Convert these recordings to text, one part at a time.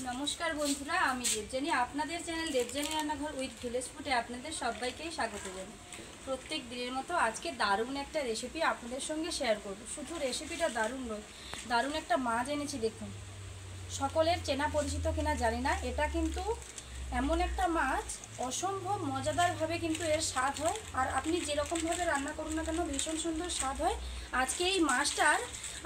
नमस्कार बंधुरा आमी देवजानी आपनादेर चैनल देवजानी रान्नाघर उइथ ভিলেজ ফুডে आपनादेर सबाइके स्वागत जानाई। प्रत्येक दिनेर मतो आजके दारुण एक रेसिपि आपनादेर संगे शेयर करब। शुधु रेसिपिटा दारुण नय, दारुण एक माछ এনেছি देखुन। सकलेर चेना परिचित किना जानि ना, एटा किन्तु एमन एक माछ असम्भव मजादार भावे किन्तु एर स्वाद हय। और आपनि जेरकम भावे रान्ना करुन ना केन भीषण सुंदर स्वाद हय। आजके এই মাছটার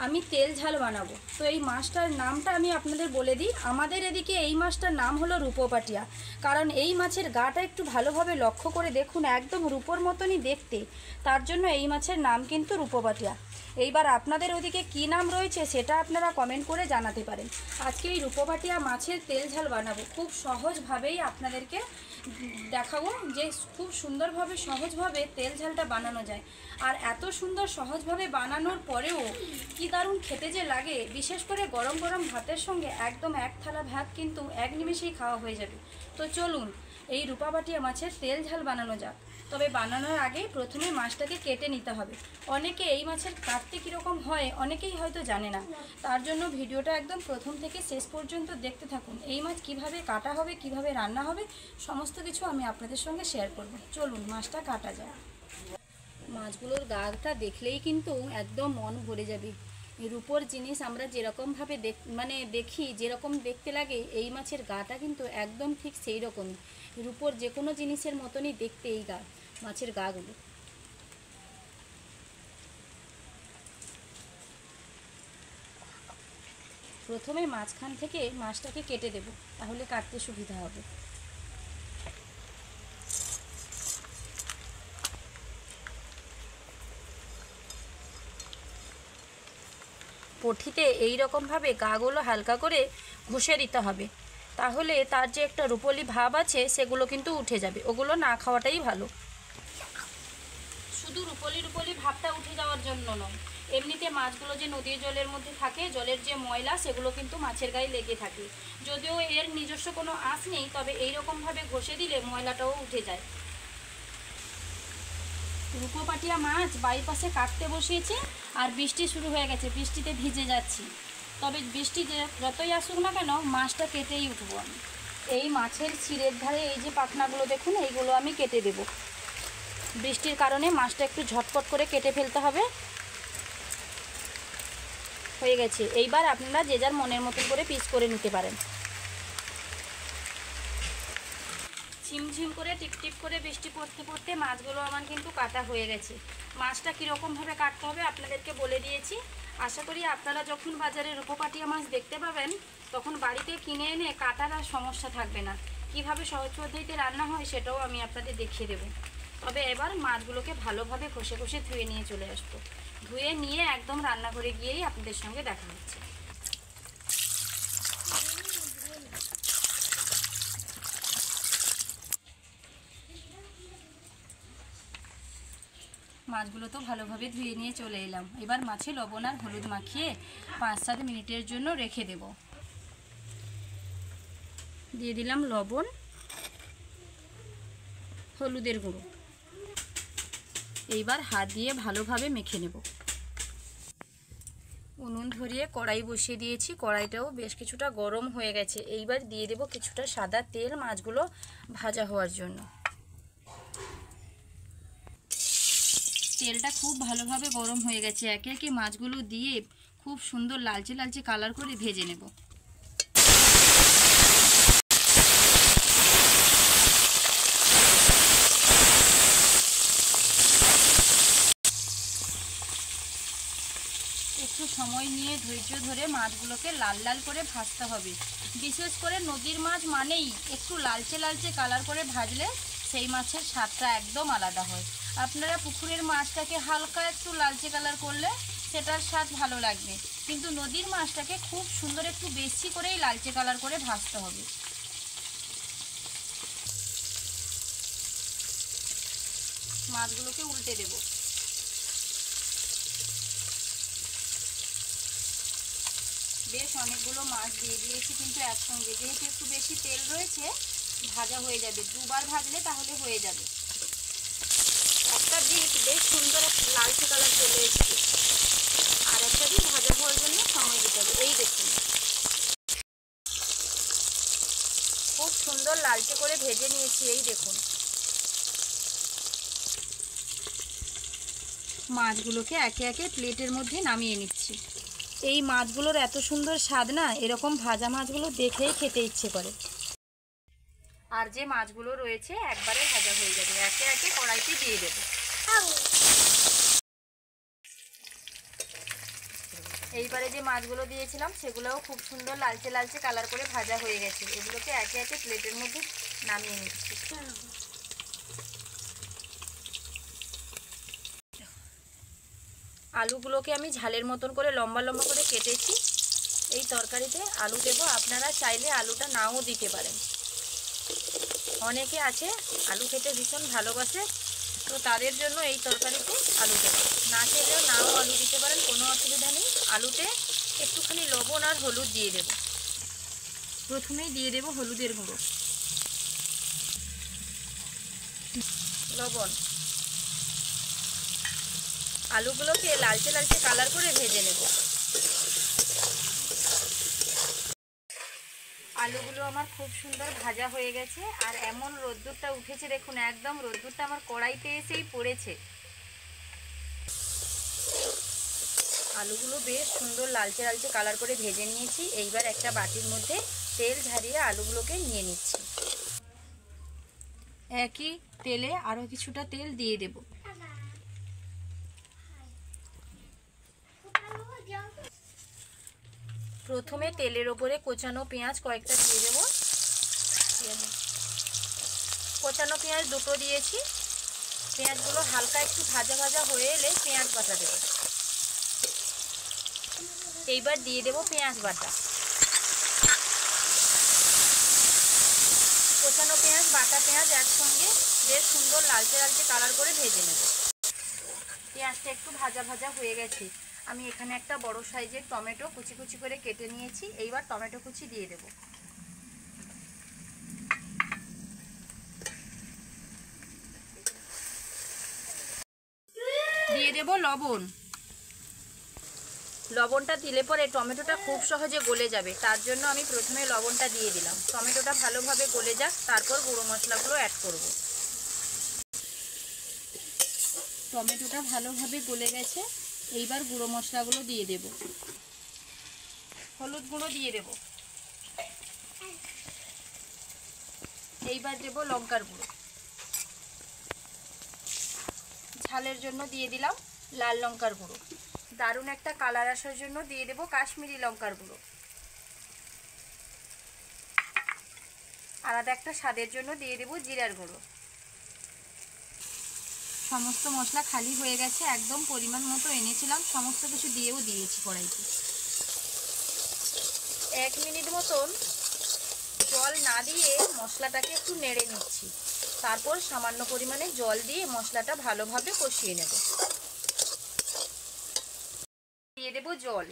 আমি তেল ঝাল বানাবো। তো এই মাছটার নামটা আমি আপনাদের বলে দিই। আমাদের এদিকে এই মাছটার নাম হলো রূপোপাটিয়া। কারণ এই মাছের গাটা একটু ভালোভাবে লক্ষ্য করে দেখুন, একদম রূপোর মতনই দেখতে, তার জন্য এই মাছের নাম কিন্তু রূপোপাটিয়া। এইবার আপনাদের ওদিকে কি নাম রয়েছে সেটা আপনারা কমেন্ট করে জানাতে পারেন। আজকে এই রূপোপাটিয়া মাছের তেল ঝাল বানাবো। খুব সহজভাবেই আপনাদেরকে দেখাবো যে খুব সুন্দরভাবে সহজভাবে তেল ঝালটা বানানো যায়। আর এত সুন্দর সহজভাবে বানানোর পরেও কি দারুণ খেতে যে লাগে, বিশেষ করে গরম গরম ভাতের সঙ্গে একদম এক থালা ভাত কিন্তু এক নিমেষেই খাওয়া হয়ে যাবে। তো চলুন এই রূপোপাটিয়া মাছের তেল ঝাল বানানো যাক। তবে বানানোর আগে প্রথমে মাছটাকে কেটে নিতে হবে। অনেকে এই মাছের কাটতে কীরকম হয় অনেকেই হয়তো জানে না, তার জন্য ভিডিওটা একদম প্রথম থেকে শেষ পর্যন্ত দেখতে থাকুন। এই মাছ কিভাবে কাটা হবে, কিভাবে রান্না হবে, সমস্ত কিছু আমি আপনাদের সঙ্গে শেয়ার করব। চলুন মাছটা কাটা যায়। মাছগুলোর গাটা দেখলেই কিন্তু একদম মন ভরে যাবে। রূপোর জিনিস আমরা যেরকমভাবে দেখি, যেরকম দেখতে লাগে, এই মাছের গাটা কিন্তু একদম ঠিক সেই রকমই। রূপোর যে কোনো জিনিসের মতনই দেখতে এই মাছের গাগুলো। প্রথমে মাঝখান থেকে মাছটাকে কেটে দেব, তাহলে কাটতে সুবিধা হবে। পঠিতে এই রকমভাবে গাগুলো হালকা করে ঘষে দিতে হবে, তাহলে তার যে একটা রূপোলি ভাব আছে সেগুলো কিন্তু উঠে যাবে। ওগুলো না খাওয়াটাই ভালো। শুধু রূপোলি ভাবটা উঠে যাওয়ার জন্য নয়, এমনিতে মাছগুলো যে নদীর জলের মধ্যে থাকে, জলের যে ময়লা সেগুলো কিন্তু মাছের গায়ে লেগে থাকে। যদিও এর নিজস্ব কোনো আঁশ নেই, তবে এই রকমভাবে ঘষে দিলে ময়লাটাও উঠে যায়। রূপোপাটিয়া মাছ বাইপাসে কাটতে বসিয়েছি, আর বৃষ্টি শুরু হয়ে গেছে, বৃষ্টিতে ভিজে যাচ্ছি। তবে বৃষ্টি যতই আসুক না কেন মাছটা কেটেই উঠবো আমি। এই মাছের ছিঁড়ের ধারে এই যে পাখনাগুলো দেখুন, এইগুলো আমি কেটে দেব। বৃষ্টির কারণে মাছটা একটু ঝটপট করে কেটে ফেলতে হবে। হয়ে গেছে। এইবার আপনারা যে যার মনের মতন করে পিস করে নিতে পারেন। ঝিমঝিম করে টিপটিপ করে বৃষ্টি পড়তে পড়তে মাছগুলো আমার কিন্তু কাটা হয়ে গেছে। মাছটা কীরকমভাবে কাটতে হবে আপনাদেরকে বলে দিয়েছি। আশা করি আপনারা যখন বাজারে রূপোপাটিয়া মাছ দেখতে পাবেন তখন বাড়িতে কিনে এনে কাটার আর সমস্যা থাকবে না। কিভাবে সহজ পদ্ধতিতে রান্না হয় সেটাও আমি আপনাদের দেখিয়ে দেব। তবে এবার মাছগুলোকে ভালোভাবে ঘষে ঘষে ধুয়ে নিয়ে চলে আসবো। ধুয়ে নিয়ে একদম রান্নাঘরে গিয়েই আপনাদের সঙ্গে দেখা হচ্ছে। মাছগুলো তো ভালোভাবে ধুয়ে নিয়ে চলে এলাম। এবার মাছে লবণ আর হলুদ মাখিয়ে 5-7 মিনিটের জন্য রেখে দেব। দিয়ে দিলাম লবণ, হলুদের গুঁড়ো। এইবার হাত দিয়ে ভালোভাবে মেখে নেব। উনুন ধরিয়ে কড়াই বসিয়ে দিয়েছি, কড়াইটাও বেশ কিছুটা গরম হয়ে গেছে। এইবার দিয়ে দেব কিছুটা সাদা তেল মাছগুলো ভাজা হওয়ার জন্য। তেলটা খুব ভালোভাবে গরম হয়ে গেছে। একে একে মাছগুলো দিয়ে খুব সুন্দর লালচে লালচে কালার করে ভেজে নেব। একটু সময় নিয়ে ধৈর্য ধরে মাছগুলোকে লাল লাল করে ভাজতে হবে। বিশেষ করে নদীর মাছ মানেই একটু লালচে লালচে কালার করে ভাজলে সেই মাছের স্বাদটা একদম আলাদা হয়। আপনারা পুকুরের মাছটাকে হালকা একটু লালচে কালার করলে সেটার স্বাদ ভালো লাগবে, কিন্তু নদীর মাছটাকে খুব সুন্দর একটু বেশি করেই লালচে কালার করে ভাজতে হবে। মাছগুলোকে উল্টে দেব। বেশ অনেকগুলো মাছ দিয়ে দিয়েছি কিন্তু একসঙ্গে, যেহেতু একটু বেশি তেল রয়েছে ভাজা হয়ে যাবে। দুবার ভাজলে তাহলে হয়ে যাবে। একটা দিক বেশ সুন্দর একটা লালচে কালার চলে এসেছে, আর একটা দিক ভাজা হওয়ার জন্য সময় দিতে হবে। এই দেখুন সুন্দর লালচে করে ভেজে নিয়েছি। এই দেখুন, মাছগুলোকে একে একে প্লেটের মধ্যে নামিয়ে নিচ্ছি। এই মাছগুলোর এত সুন্দর স্বাদ না, এরকম ভাজা মাছগুলো দেখেই খেতে ইচ্ছে করে। আর যে মাছগুলো রয়েছে একবারে ভাজা হয়ে যাবে, একে একে কড়াইতে দিয়ে দেবো। এইবারে যে মাছগুলো দিয়েছিলাম সেগুলোও খুব সুন্দর লালচে লালচে কালার করে ভাজা হয়ে গেছে। এগুলোকে একে একে প্লেটের মধ্যে নামিয়ে নিচ্ছি। আলুগুলোকে আমি ঝালের মতন করে লম্বা লম্বা করে কেটেছি। এই তরকারিতে আলু দেবো, আপনারা চাইলে আলুটা নাও দিতে পারেন। অনেকে আছে আলু খেতে ভীষণ ভালোবাসে, তো তাদের জন্য এই তরকারিতে আলু দেবো। না চাইলেও নাও আলু দিতে পারেন, কোনো অসুবিধা নেই। আলুতে একটুখানি লবণ আর হলুদ দিয়ে দেব। প্রথমেই দিয়ে দেব হলুদের গুঁড়ো, লবণ। আলুগুলোকে লালচে লালচে কালার করে ভেজে নেব। আলুগুলো আমার খুব সুন্দর ভাজা হয়ে গেছে, আর এমন রোদ্দুরটা উঠেছে দেখুন, একদম রোদ্দুরটা আমার কড়াইতে এসেই পড়েছে। আলুগুলো বেশ সুন্দর লালচে লালচে কালার করে ভেজে নিয়েছি। এইবার একটা বাটির মধ্যে তেল ঝারিয়ে আলুগুলোকে নিয়ে নিচ্ছি। একই তেলে আরও কিছুটা তেল দিয়ে দেব। প্রথমে তেলের ওপরে কোচানো পেঁয়াজ কয়েকটা দিয়ে দেব। কোচানো পেঁয়াজ দুটো দিয়েছি। পেঁয়াজগুলো হালকা একটু ভাজা ভাজা হয়ে এলে পেঁয়াজ বাটা দেব। এইবার দিয়ে দেব পেঁয়াজ বাটা। কোচানো পেঁয়াজ, বাটা পেঁয়াজ একসঙ্গে বেশ সুন্দর লালচে লালচে কালার করে ভেজে নেব। পেঁয়াজটা একটু ভাজা ভাজা হয়ে গেছে। আমি এখানে একটা বড় সাইজের টমেটো কুচি কুচি করে কেটে নিয়েছি। এইবার টমেটো কুচি দিয়ে দেব। দিয়ে দেব লবণ। লবণটা দিলে পরে টমেটোটা খুব সহজে গলে যাবে, তার জন্য আমি প্রথমে লবণটা দিয়ে দিলাম। টমেটোটা ভালোভাবে গলে যাক, তারপর গুঁড়ো মশলাগুলো অ্যাড করব। টমেটোটা ভালোভাবে গলে গেছে, এইবার গুঁড়ো মশলাগুলো দিয়ে দেব। হলুদ গুঁড়ো দিয়ে দেব। এইবার দেব লঙ্কার গুঁড়ো। ঝালের জন্য দিয়ে দিলাম লাল লঙ্কার গুঁড়ো। দারুণ একটা কালার আসার জন্য দিয়ে দেব কাশ্মীরি লঙ্কার গুঁড়ো। আলাদা একটা স্বাদের জন্য দিয়ে দেব জিরার গুঁড়ো। সমস্ত মশলা খালি হয়ে গেছে, একদম পরিমাণ মতো এনেছিলাম, সমস্ত কিছু দিয়েও দিয়েছি কড়াইতে। 1 মিনিট মতন জল না দিয়ে মশলাটাকে একটু নেড়ে নিচ্ছি। তারপর সামান্য পরিমাণে জল দিয়ে মশলাটা ভালোভাবে কষিয়ে নেব। দিয়ে দেব জল।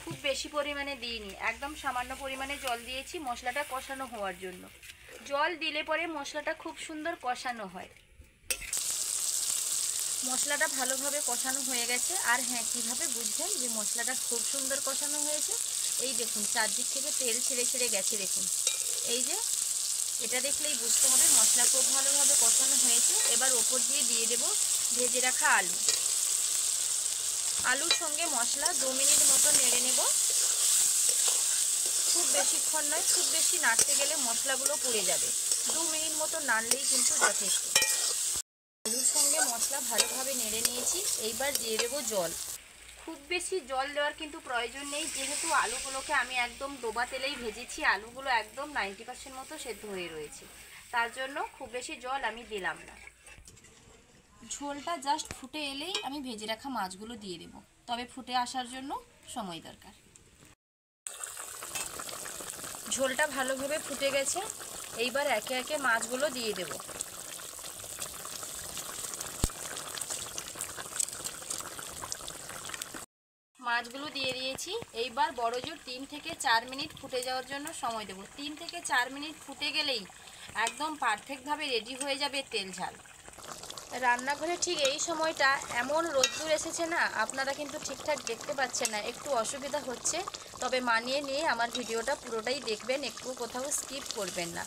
খুব বেশি পরিমাণে দিইনি, একদম সামান্য পরিমাণে জল দিয়েছি মশলাটা কষানো হওয়ার জন্য। জল দিলে পরে মশলাটা খুব সুন্দর কষানো হয়। মশলাটা ভালোভাবে কষানো হয়ে গেছে। আর হ্যাঁ, কীভাবে বুঝবেন যে মশলাটা খুব সুন্দর কষানো হয়েছে? এই দেখুন, চারদিক থেকে তেল ছেড়ে ছেড়ে গেছে। দেখুন, এই যে এটা দেখলেই বুঝতে হবে মশলা খুব ভালোভাবে কষানো হয়েছে। এবার ওপর দিয়ে দেব ভেজে রাখা আলু। আলুর সঙ্গে মশলা 2 মিনিট মতো নেড়ে নেব। খুব বেশিক্ষণ নয়, খুব বেশি নাড়তে গেলে মশলাগুলো পুড়ে যাবে। 2 মিনিট মতো নাড়লেই কিন্তু যথেষ্ট। আলুর সঙ্গে মশলা ভালোভাবে নেড়ে নিয়েছি। এইবার দিয়ে দেবো জল। খুব বেশি জল দেওয়ার কিন্তু প্রয়োজন নেই, যেহেতু আলুগুলোকে আমি একদম ডোবা তেলেই ভেজেছি। আলুগুলো একদম 90% মতো সেদ্ধ হয়ে রয়েছে, তার জন্য খুব বেশি জল আমি দিলাম না। ঝোলটা জাস্ট ফুটে এলেই আমি ভেজে রাখা মাছগুলো দিয়ে দেব, তবে ফুটে আসার জন্য সময় দরকার। ঝোলটা ভালোভাবে ফুটে গেছে। এইবার একে একে মাছগুলো দিয়ে দেব। মাছগুলো দিয়ে দিয়েছি। এইবার বড় জোর 3 থেকে 4 মিনিট ফুটে যাওয়ার জন্য সময় দেব। 3 থেকে 4 মিনিট ফুটে গেলেই একদম পারফেক্টভাবে রেডি হয়ে যাবে তেল ঝাল। রান্নাঘরে ঠিক এই সময়টা এমন রোদ্দুর এসেছে না, আপনারা কিন্তু ঠিকঠাক দেখতে পাচ্ছেন না, একটু অসুবিধা হচ্ছে। তবে মানিয়ে নিয়ে আমার ভিডিওটা পুরোটাই দেখবেন, একটু কোথাও স্কিপ করবেন না।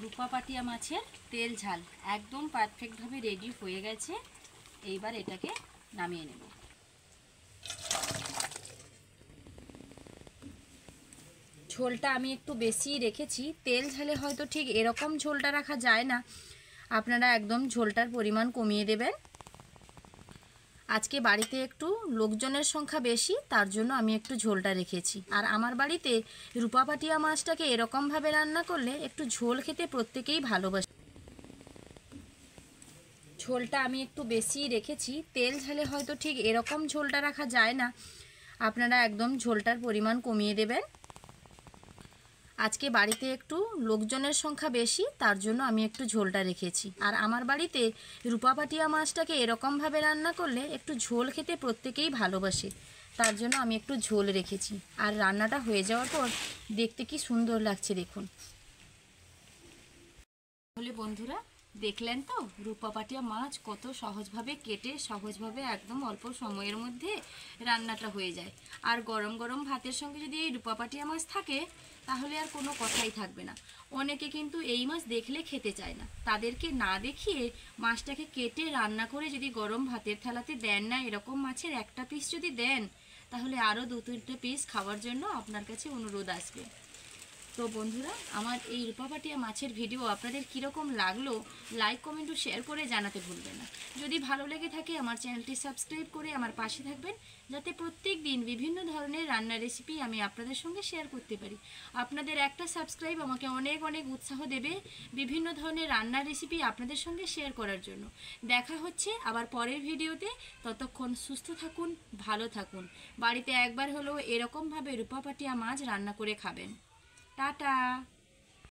রূপা পাটিয়া মাছের তেল ঝাল একদম পারফেক্টভাবে রেডি হয়ে গেছে। এইবার এটাকে নামিয়ে নেব। ঝোলটা আমি একটু বেশি রেখেছি, তেল ঝালে হয়তো ঠিক এরকম ঝোলটা রাখা যায় না, আপনারা একদম ঝোলটার পরিমাণ কমিয়ে দেবেন। আজকে বাড়িতে একটু লোকজনের সংখ্যা বেশি, তার জন্য আমি একটু ঝোলটা রেখেছি। আর আমার বাড়িতে রূপা পাটিয়া মাছটাকে এরকমভাবে রান্না করলে একটু ঝোল খেতে প্রত্যেকেই ভালোবাসে। ঝোলটা আমি একটু বেশি রেখেছি, তেল ঝালে হয়তো ঠিক এরকম ঝোলটা রাখা যায় না, আপনারা একদম ঝোলটার পরিমাণ কমিয়ে দেবেন। আজকে বাড়িতে একটু লোকজনের সংখ্যা বেশি, তার জন্য আমি একটু ঝোলটা রেখেছি। আর আমার বাড়িতে রূপা পাটিয়া মাছটাকে এরকমভাবে রান্না করলে একটু ঝোল খেতে প্রত্যেকেই ভালোবাসে, তার জন্য আমি একটু ঝোল রেখেছি। আর রান্নাটা হয়ে যাওয়ার পর দেখতে কি সুন্দর লাগছে দেখুন। তাহলে বন্ধুরা দেখলেন তো রূপা পাটিয়া মাছ কত সহজভাবে কেটে সহজভাবে একদম অল্প সময়ের মধ্যে রান্নাটা হয়ে যায়। আর গরম গরম ভাতের সঙ্গে যদি এই রূপা পাটিয়া মাছ থাকে তাহলে আর কোনো কথাই থাকবে না। অনেকে কিন্তু এই মাছ দেখলে খেতে চায় না, তাদেরকে না দেখিয়ে মাছটাকে কেটে রান্না করে যদি গরম ভাতের থালাতে দেন না, এরকম মাছের একটা পিস যদি দেন তাহলে আরও 2-3টে পিস খাওয়ার জন্য আপনার কাছে অনুরোধ আসবে। তো বন্ধুরা আমার এই রূপা পাটিয়া মাছের ভিডিও আপনাদের কীরকম লাগলো লাইক কমেন্ট ও শেয়ার করে জানাতে ভুলবেন না। যদি ভালো লেগে থাকে আমার চ্যানেলটি সাবস্ক্রাইব করে আমার পাশে থাকবেন, যাতে প্রত্যেক দিন বিভিন্ন ধরনের রান্নার রেসিপি আমি আপনাদের সঙ্গে শেয়ার করতে পারি। আপনাদের একটা সাবস্ক্রাইব আমাকে অনেক অনেক উৎসাহ দেবে বিভিন্ন ধরনের রান্নার রেসিপি আপনাদের সঙ্গে শেয়ার করার জন্য। দেখা হচ্ছে আবার পরের ভিডিওতে, ততক্ষণ সুস্থ থাকুন, ভালো থাকুন। বাড়িতে একবার হলেও এরকমভাবে রূপা পাটিয়া মাছ রান্না করে খাবেন। টাটা।